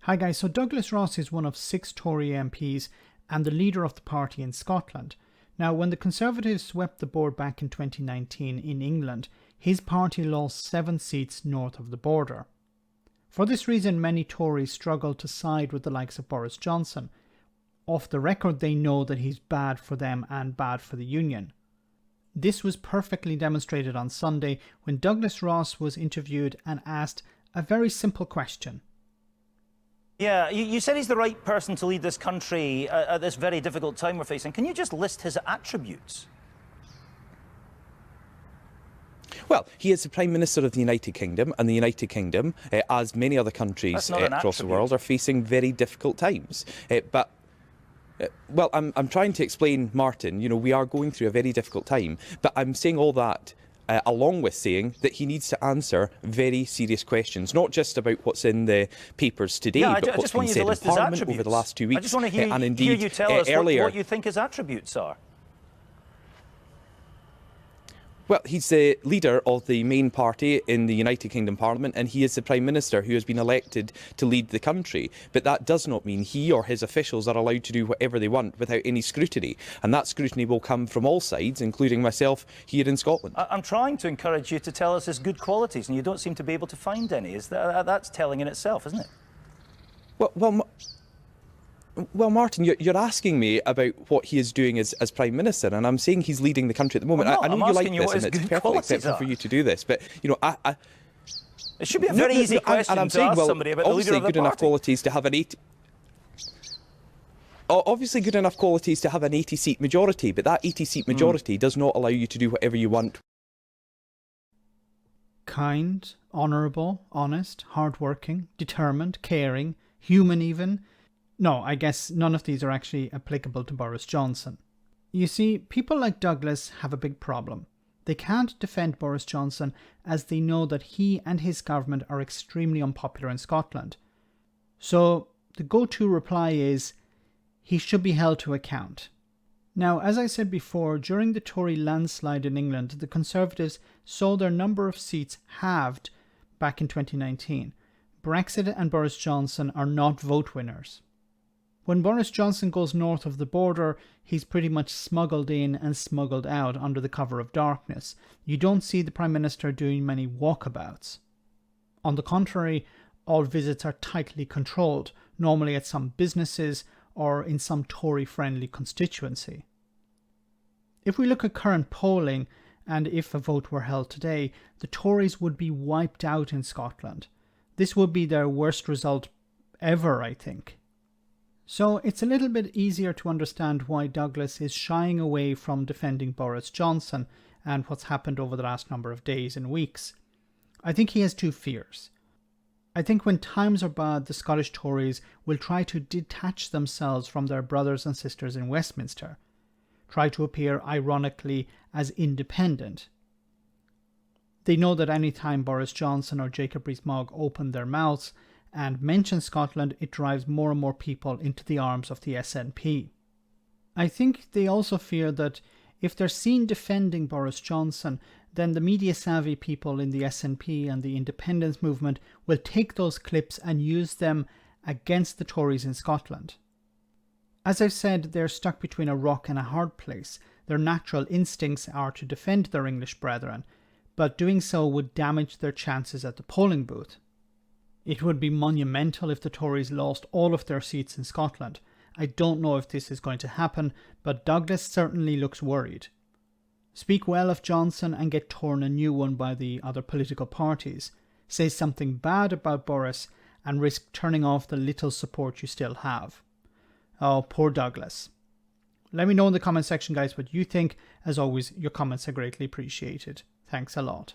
Hi guys, so Douglas Ross is one of 6 Tory MPs and the leader of the party in Scotland. Now, when the Conservatives swept the board back in 2019 in England, his party lost 7 seats north of the border. For this reason, many Tories struggle to side with the likes of Boris Johnson. Off the record, they know that he's bad for them and bad for the Union. This was perfectly demonstrated on Sunday when Douglas Ross was interviewed and asked a very simple question. Yeah, you said he's the right person to lead this country at this very difficult time we're facing. Can you just list his attributes? Well, he is the Prime Minister of the United Kingdom, and the United Kingdom, as many other countries across the world, are facing very difficult times. Well, I'm trying to explain, Martin, we are going through a very difficult time, but I'm saying all that along with saying that he needs to answer very serious questions, not just about what's in the papers today, but what's been said in Parliament over the last 2 weeks. I just want to hear you tell us what you think his attributes are. Well, he's the leader of the main party in the United Kingdom Parliament, and he is the Prime Minister who has been elected to lead the country. But that does not mean he or his officials are allowed to do whatever they want without any scrutiny. And that scrutiny will come from all sides, including myself here in Scotland. I'm trying to encourage you to tell us his good qualities, and you don't seem to be able to find any. That's telling in itself, isn't it? Well, Martin, you're asking me about what he is doing as Prime Minister, and I'm saying he's leading the country at the moment. Well, I know you like this, and it's perfectly acceptable for you to do this, but, it should be a very easy question and I'm to saying, ask somebody about the leader of the good party. Enough qualities to have an 80... Obviously good enough qualities to have an 80-seat majority, but that 80-seat majority does not allow you to do whatever you want. Kind, honourable, honest, hard-working, determined, caring, human even. No, I guess none of these are actually applicable to Boris Johnson. You see, people like Douglas have a big problem. They can't defend Boris Johnson as they know that he and his government are extremely unpopular in Scotland. So the go-to reply is, he should be held to account. Now, as I said before, during the Tory landslide in England, the Conservatives saw their number of seats halved back in 2019. Brexit and Boris Johnson are not vote winners. When Boris Johnson goes north of the border, he's pretty much smuggled in and smuggled out under the cover of darkness. You don't see the Prime Minister doing many walkabouts. On the contrary, all visits are tightly controlled, normally at some businesses or in some Tory-friendly constituency. If we look at current polling, and if a vote were held today, the Tories would be wiped out in Scotland. This would be their worst result ever, I think. So it's a little bit easier to understand why Douglas is shying away from defending Boris Johnson and what's happened over the last number of days and weeks. I think he has 2 fears. I think when times are bad, the Scottish Tories will try to detach themselves from their brothers and sisters in Westminster, try to appear ironically as independent. They know that any time Boris Johnson or Jacob Rees-Mogg open their mouths and mention Scotland, it drives more and more people into the arms of the SNP. I think they also fear that if they're seen defending Boris Johnson, then the media-savvy people in the SNP and the independence movement will take those clips and use them against the Tories in Scotland. As I've said, they're stuck between a rock and a hard place. Their natural instincts are to defend their English brethren, but doing so would damage their chances at the polling booth. It would be monumental if the Tories lost all of their seats in Scotland. I don't know if this is going to happen, but Douglas certainly looks worried. Speak well of Johnson and get torn a new one by the other political parties. Say something bad about Boris and risk turning off the little support you still have. Oh, poor Douglas. Let me know in the comment section, guys, what you think. As always, your comments are greatly appreciated. Thanks a lot.